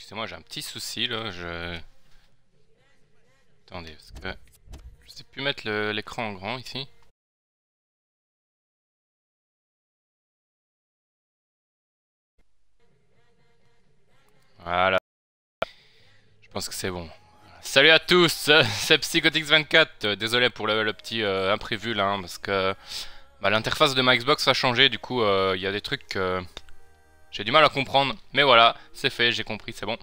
Excusez-moi, j'ai un petit souci là. Attendez, parce que je sais plus mettre l'écran en grand ici. Voilà, je pense que c'est bon. Salut à tous, c'est Psychotix24. Désolé pour le petit imprévu là, hein, parce que l'interface de ma Xbox a changé. Du coup, il y a des trucs que j'ai du mal à comprendre. Mais voilà, c'est fait, j'ai compris, c'est bon.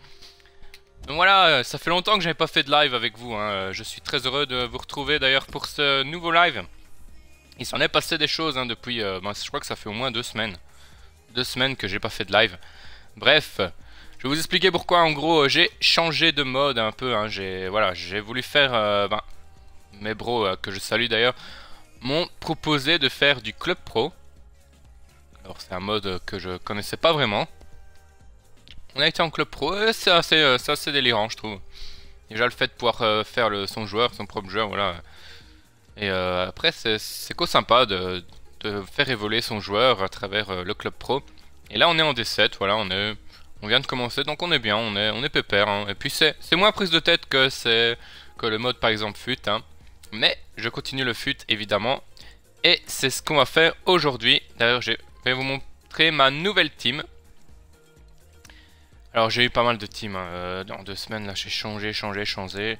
Donc voilà, ça fait longtemps que j'avais pas fait de live avec vous, hein. Je suis très heureux de vous retrouver d'ailleurs pour ce nouveau live. Il s'en est passé des choses hein, depuis, je crois que ça fait au moins 2 semaines. 2 semaines que j'ai pas fait de live. Bref, je vais vous expliquer pourquoi en gros j'ai changé de mode un peu. Hein. J'ai voulu faire, mes bros que je salue d'ailleurs, m'ont proposé de faire du Club Pro. Alors c'est un mode que je connaissais pas vraiment. On a été en Club Pro et c'est assez délirant je trouve. Déjà le fait de pouvoir faire son joueur, son propre joueur, voilà. Et après c'est quoi sympa de faire évoluer son joueur à travers le Club Pro. Et là on est en D7, voilà, on vient de commencer, donc on est bien, on est pépère. Hein. Et puis c'est moins prise de tête que le mode par exemple FUT. Hein. Mais je continue le FUT évidemment. Et c'est ce qu'on va faire aujourd'hui. D'ailleurs je vais vous montrer ma nouvelle team. Alors j'ai eu pas mal de teams hein. Dans 2 semaines là j'ai changé.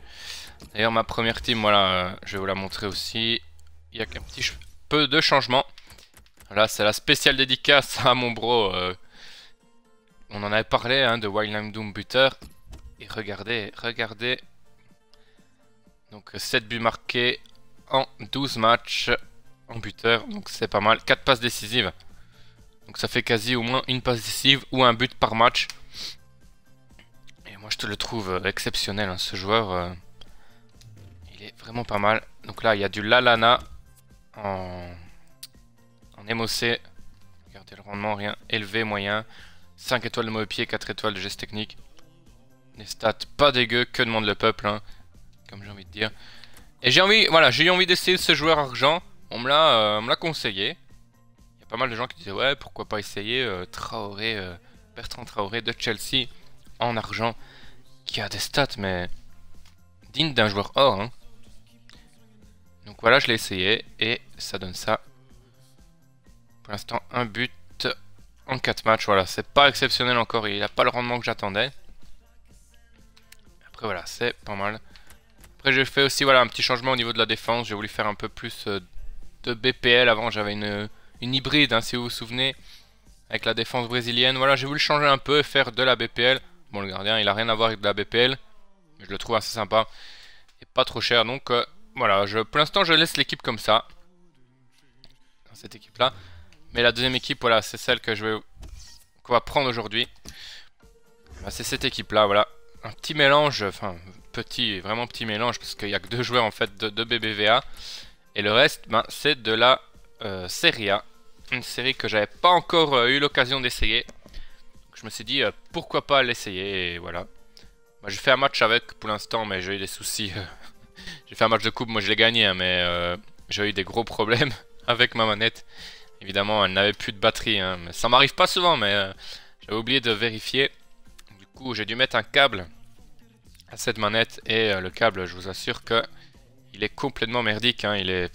D'ailleurs ma première team voilà je vais vous la montrer aussi. Il y a qu'un petit peu de changement. Là c'est la spéciale dédicace à mon bro. On en avait parlé hein, de Wildland Doom buteur. Et regardez. Donc 7 buts marqués en 12 matchs en buteur. Donc c'est pas mal. 4 passes décisives. Donc ça fait quasi au moins une passe décisive ou un but par match. Et moi je te le trouve exceptionnel hein, ce joueur. Il est vraiment pas mal. Donc là il y a du Lalana en MOC. Regardez le rendement, rien. Élevé, moyen. 5 étoiles de mauvais pied, 4 étoiles de geste technique. Les stats pas dégueu, que demande le peuple hein, comme j'ai envie de dire. Et j'ai eu envie d'essayer ce joueur argent. On me l'a conseillé. Il y a pas mal de gens qui disaient ouais pourquoi pas essayer Bertrand Traoré de Chelsea en argent. Qui a des stats mais dignes d'un joueur or hein. Donc voilà je l'ai essayé et ça donne ça. Pour l'instant un but en 4 matchs, voilà c'est pas exceptionnel encore, il a pas le rendement que j'attendais. Après voilà c'est pas mal. Après j'ai fait aussi voilà un petit changement au niveau de la défense, j'ai voulu faire un peu plus de BPL. Avant j'avais une hybride hein, si vous vous souvenez. Avec la défense brésilienne, voilà j'ai voulu changer un peu et faire de la BPL. Bon le gardien il a rien à voir avec de la BPL. Mais je le trouve assez sympa. Et pas trop cher donc voilà pour l'instant je laisse l'équipe comme ça. Dans cette équipe là. Mais la deuxième équipe voilà c'est celle qu'on va prendre aujourd'hui. C'est cette équipe là voilà. Un petit mélange, enfin vraiment petit mélange parce qu'il n'y a que 2 joueurs en fait de BBVA. Et le reste c'est de la Serie A. Une série que j'avais pas encore eu l'occasion d'essayer. Je me suis dit pourquoi pas l'essayer et voilà. J'ai fait un match avec pour l'instant mais j'ai eu des soucis. J'ai fait un match de coupe, moi je l'ai gagné hein, mais j'ai eu des gros problèmes avec ma manette. Évidemment elle n'avait plus de batterie hein, mais ça m'arrive pas souvent mais j'avais oublié de vérifier. Du coup j'ai dû mettre un câble à cette manette et le câble je vous assure que il est complètement merdique hein, il est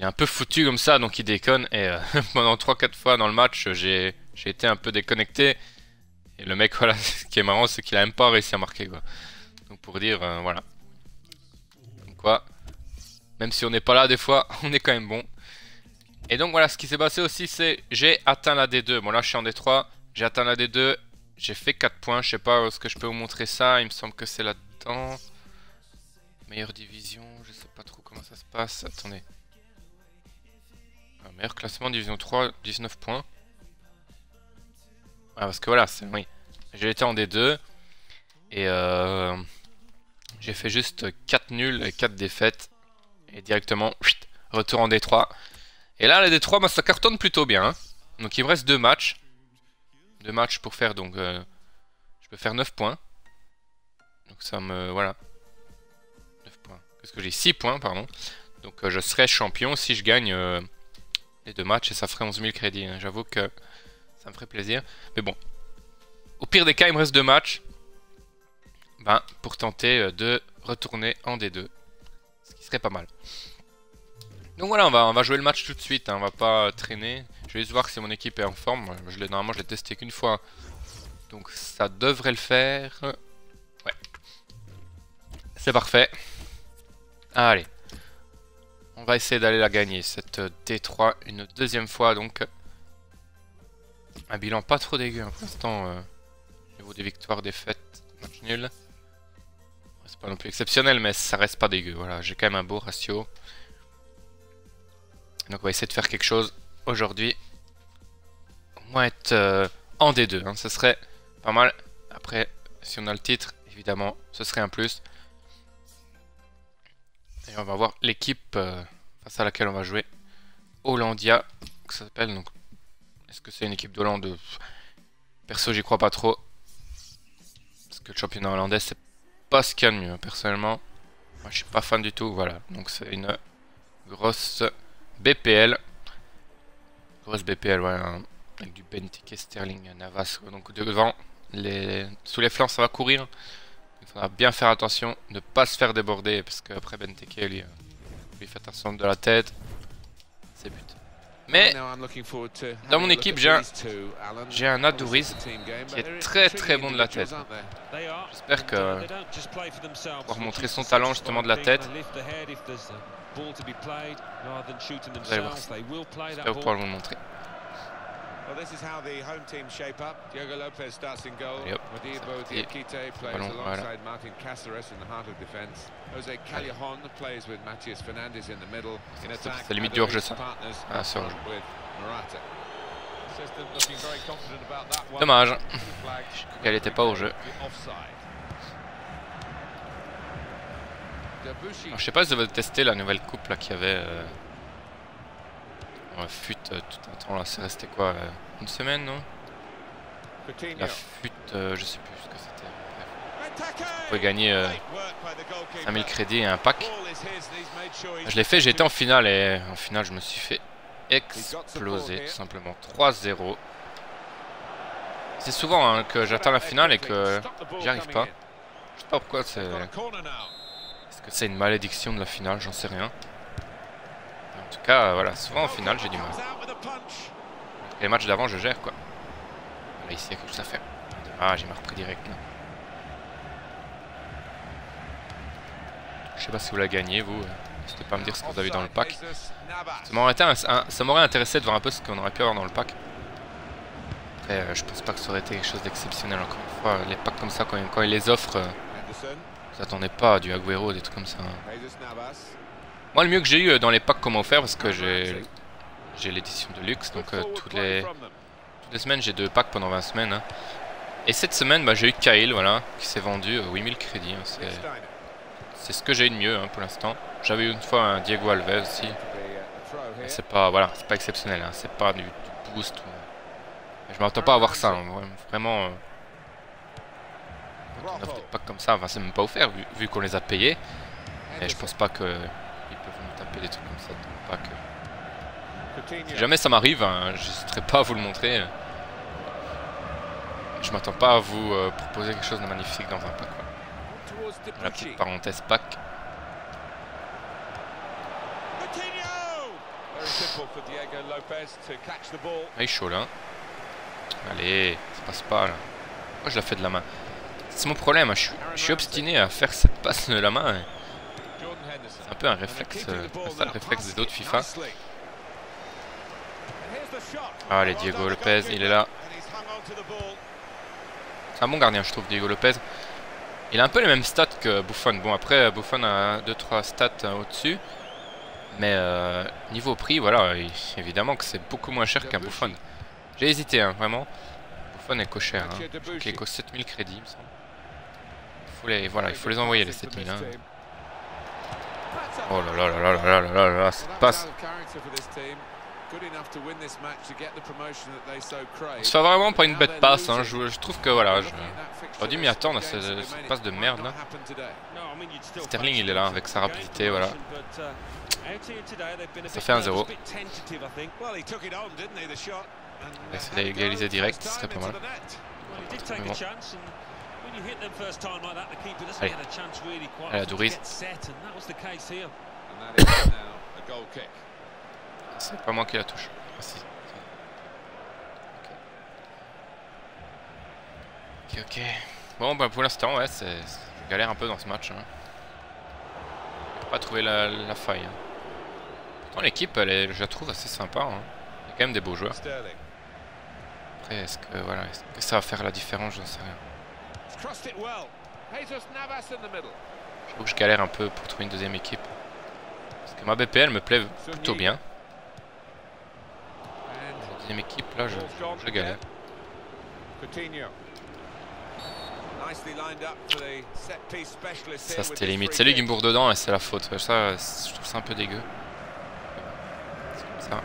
un peu foutu comme ça donc il déconne et pendant 3-4 fois dans le match j'ai été un peu déconnecté. Et le mec voilà ce qui est marrant c'est qu'il a même pas réussi à marquer quoi. Donc pour dire voilà. Donc quoi. Même si on n'est pas là des fois on est quand même bon. Et donc voilà ce qui s'est passé aussi c'est j'ai atteint la D2. Bon là je suis en D3. J'ai atteint la D2. J'ai fait 4 points. Je sais pas est-ce que je peux vous montrer ça. Il me semble que c'est là-dedans. Meilleure division. Je sais pas trop comment ça se passe. Attendez. Meilleur classement division 3. 19 points. Ah parce que voilà oui. J'ai été en D2. Et j'ai fait juste 4 nuls et 4 défaites. Et directement retour en D3. Et là, les D3, ça cartonne plutôt bien. Hein. Donc, il me reste 2 matchs. 2 matchs pour faire, donc... je peux faire 9 points. Donc, ça me... Voilà. 9 points. Qu'est-ce que j'ai 6 points, pardon. Donc, je serai champion si je gagne les 2 matchs. Et ça ferait 11 000 crédits. Hein. J'avoue que ça me ferait plaisir. Mais bon. Au pire des cas, il me reste 2 matchs. Ben, pour tenter de retourner en D2. Ce qui serait pas mal. Donc voilà, on va jouer le match tout de suite. Hein, on va pas traîner. Je vais juste voir si mon équipe est en forme. Normalement, je l'ai testé qu'une fois. Donc ça devrait le faire. Ouais. C'est parfait. Allez. On va essayer d'aller la gagner, cette D3, une deuxième fois. Donc un bilan pas trop dégueu hein, pour l'instant. Au niveau des victoires, défaites, match nul. C'est pas non plus exceptionnel, mais ça reste pas dégueu. Voilà, j'ai quand même un beau ratio. Donc on va essayer de faire quelque chose aujourd'hui. Au moins être en D2, hein, ce serait pas mal. Après, si on a le titre, évidemment, ce serait un plus. Et on va voir l'équipe face à laquelle on va jouer. Hollandia, que ça s'appelle. Donc, est-ce que c'est une équipe d'Hollande? Perso, j'y crois pas trop. Parce que le championnat hollandais, c'est pas ce qu'il y a de mieux, personnellement. Moi, je suis pas fan du tout. Voilà, donc c'est une grosse BPL. Grosse BPL, ouais. Hein, avec du Benteke, Sterling, Navas. Donc devant, sous les flancs, ça va courir. Il faudra bien faire attention, ne pas se faire déborder, parce qu'après Benteke, lui fait un centre de la tête. C'est but. Mais dans mon équipe, j'ai un Aduriz qui est très très bon de la tête. J'espère que pouvoir montrer son talent justement de la tête. Vous allez voir ça. J'espère pouvoir vous le montrer. Well, this is how the home team shape up. Diogo Lopez starts in goal. Modibo Diakite plays alongside Martin Cáceres in the heart of defense. José Callejon plays with Matías Fernández in the middle. In attack, c'est limite du hors-jeu ça. Ah, c'est hors-jeu. Dommage. Elle n'était pas hors-jeu. Je sais pas si vous avez testé la nouvelle coupe là qu'il y avait. Fut tout un temps là, c'est resté quoi, une semaine non? La fut, je sais plus ce que c'était. Bref. Vous pouvez gagner 5000 crédits et un pack. Je l'ai fait, j'étais en finale et en finale je me suis fait exploser tout simplement. 3-0. C'est souvent hein, que j'atteins la finale et que j'y arrive pas. Je sais pas pourquoi c'est. Est-ce que c'est une malédiction de la finale? J'en sais rien. En tout cas, voilà, souvent en finale j'ai du mal. Les matchs d'avant je gère quoi. Là ici il y a quelque chose à faire. Ah j'ai repris direct là. Je sais pas si vous la gagnez vous. N'hésitez pas à me dire ce que vous avez dans le pack. Ça m'aurait intéressé de voir un peu ce qu'on aurait pu avoir dans le pack. Après je pense pas que ça aurait été quelque chose d'exceptionnel encore une fois. Les packs comme ça quand ils les offrent, vous attendez pas du Agüero, des trucs comme ça. Moi le mieux que j'ai eu dans les packs qu'on m'a offert parce que j'ai l'édition de luxe donc toutes les semaines j'ai 2 packs pendant 20 semaines hein. Et cette semaine bah, j'ai eu Kyle voilà qui s'est vendu 8000 crédits hein. C'est ce que j'ai eu de mieux hein, pour l'instant. J'avais eu une fois un Diego Alves aussi. C'est pas voilà, c'est pas exceptionnel hein. C'est pas du boost je m'attends pas à avoir ça hein. Vraiment quand on offre des packs comme ça, enfin c'est même pas offert vu qu'on les a payés. Et je pense pas que peuvent nous taper des trucs comme ça dans le pack. Si jamais ça m'arrive, hein, j'hésiterai pas à vous le montrer. Je m'attends pas à vous proposer quelque chose de magnifique dans un pack. Quoi. La petite parenthèse pack. Ah, il est chaud là. Allez, ça passe pas là. Moi je la fais de la main. C'est mon problème, hein. Je suis obstiné à faire cette passe de la main. Hein. C'est un peu un réflexe, ça le réflexe des autres FIFA. Allez, Diego Lopez, il est là. C'est un bon gardien, je trouve, Diego Lopez. Il a un peu les mêmes stats que Buffon. Bon, après, Buffon a 2-3 stats au-dessus. Mais niveau prix, voilà, évidemment que c'est beaucoup moins cher qu'un Buffon. J'ai hésité, hein, vraiment. Buffon est cher. Hein. Je crois qu'il est 7000 crédits, il me semble. Voilà, il faut les envoyer, les 7000. Hein. Oh là là là là là là là là, ça passe. C'est vraiment pas une bête passe, hein. Je trouve que voilà, j'aurais dû m'y attendre à cette passe de merde là. Sterling il est là avec sa rapidité, voilà. Ça fait 1-0. On va essayer d'égaliser direct, ce serait pas mal. Allez, allez Aduriz. C'est pas moi qui la touche. Ah, si. Ok. Bon, bah pour l'instant, ouais, je galère un peu dans ce match. Hein. J'ai pas trouvé la faille. Hein. Pourtant, l'équipe, je la trouve assez sympa. Hein. Il y a quand même des beaux joueurs. Après, est-ce que ça va faire la différence? J'en sais rien. J'avoue que je galère un peu pour trouver une deuxième équipe. Parce que ma BPL me plaît plutôt bien. La deuxième équipe, là, je galère. Ça, c'était limite. C'est lui qui me bourre dedans et c'est la faute. Ouais, ça, je trouve ça un peu dégueu. C'est comme ça.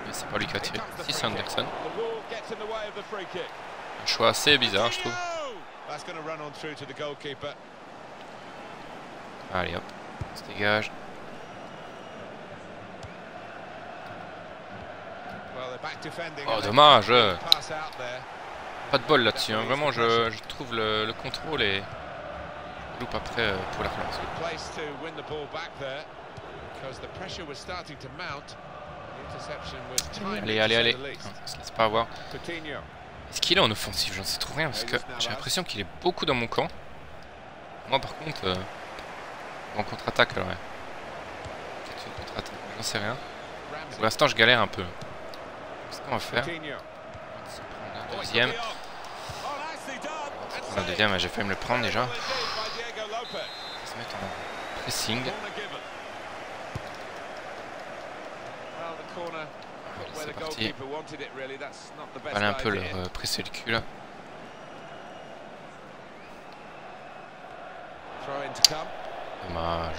Mais c'est pas lui qui a tiré. Si, c'est Anderson. Un choix assez bizarre, je trouve. Allez hop, on se dégage. Oh dommage. Pas de bol là-dessus, hein. Vraiment je trouve le contrôle et je loupe après pour la relance. Allez, allez, allez. Non, on se laisse pas avoir. Est-ce qu'il est en offensive? J'en sais trop rien parce que j'ai l'impression qu'il est beaucoup dans mon camp. Moi par contre, en contre-attaque alors ouais. Peut-être une contre-attaque, j'en sais rien. Pour l'instant je galère un peu. Qu'est-ce qu'on va faire? On va deuxième. La deuxième, j'ai failli me le prendre déjà. On va se mettre en pressing. C'est parti. On va aller un peu leur presser le cul là. Dommage.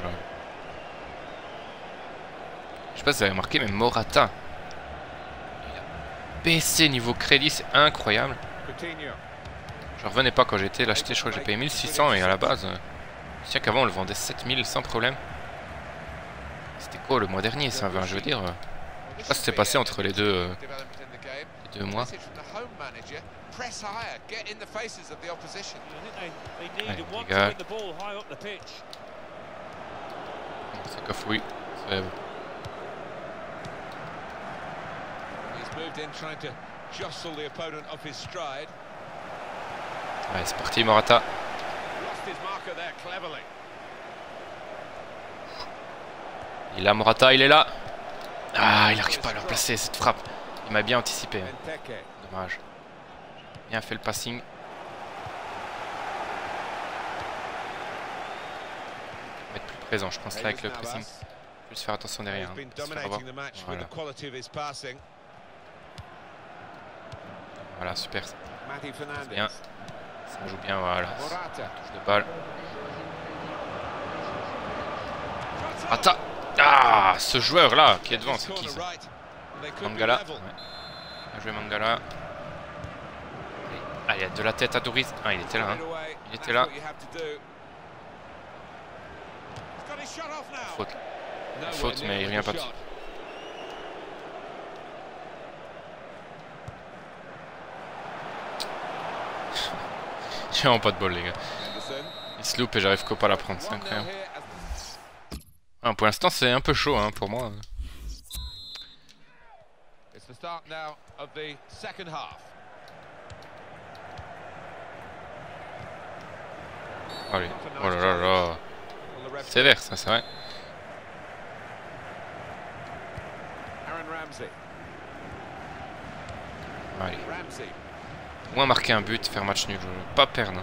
Je sais pas si vous avez remarqué, mais Morata, il a baissé niveau crédit, c'est incroyable. Je revenais pas quand j'ai été l'acheter, je crois que j'ai payé 1600 et à la base, je sais qu'avant on le vendait 7000 sans problème. C'était quoi le mois dernier ça? Je veux dire, je sais pas ce qui s'est passé entre les deux mois. Allez, dégage. C'est cafouille. C'est bon. Allez, c'est parti, Morata. Il est là, Morata, il est là. Ah, il n'arrive pas à le placer cette frappe. Il m'a bien anticipé. Dommage. Bien fait le passing. On va être plus présent, je pense, là avec le pressing. Juste faire attention derrière. Hein. Voilà. Voilà, super. Ça passe bien. Ça joue bien, voilà. Touche de balle. Morata. Ah, ce joueur là qui est devant, c'est qui ça? Mangala. Ouais. Bien joué Mangala. Allez, de la tête à Aduriz. Ah, il était là. Hein. Il était là. Faute. Faute, mais il revient pas dessus. J'ai vraiment pas de bol, les gars. Il se loupe et j'arrive qu'au pas à la prendre. C'est incroyable. Ah, pour l'instant, c'est un peu chaud hein, pour moi. Allez, oh là là là. Sévère ça, c'est vrai. Allez. Au moins marquer un but, faire match nul, je veux pas perdre.